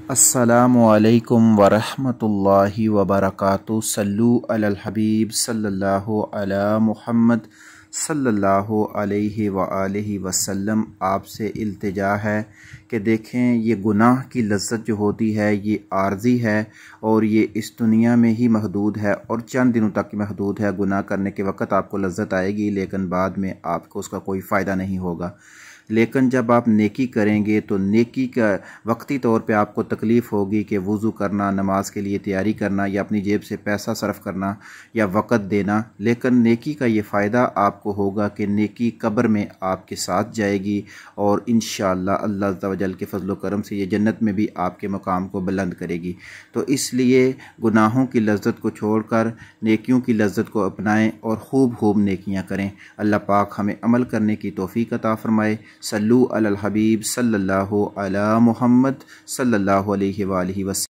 अस्सलामुअलैकुम वरहमतुल्लाहि वबरकातुहू। सल्लु अलल हबीब सल्लल्लाहु अला मुहम्मद सल्लल्लाहु अलैहि व आलिहि वसल्लम। आपसे इल्तिजा है कि देखें, ये गुनाह की लज्जत जो होती है ये आर्जी है और ये इस दुनिया में ही महदूद है और चंद दिनों तक महदूद है। गुनाह करने के वक़्त आपको लज्जत आएगी, लेकिन बाद में आपको उसका कोई फ़ायदा नहीं होगा। लेकिन जब आप नेकी करेंगे तो नेकी का वक्ती तौर पे आपको तकलीफ़ होगी कि वज़ू करना, नमाज के लिए तैयारी करना या अपनी जेब से पैसा सर्फ करना या वक़्त देना। लेकिन नेकी का ये फ़ायदा आपको होगा कि नेकी कब्र में आपके साथ जाएगी और इंशाअल्लाह अल्लाह अज़्ज़ा वजल के फज़ल व करम से ये जन्नत में भी आपके मकाम को बुलंद करेगी। तो इसलिए गुनाहों की लज्जत को छोड़कर नेकियों की लज्जत को अपनाएं और खूब खूब नेकियां करें। अल्लाह पाक हमें अमल करने की तौफ़ीक़ अता फ़रमाए। सल्लु अलल हबीब सल्लल्लाहु अला मुहम्मद सल्लल्लाहु अलैहि व आलिहि वसल्लम।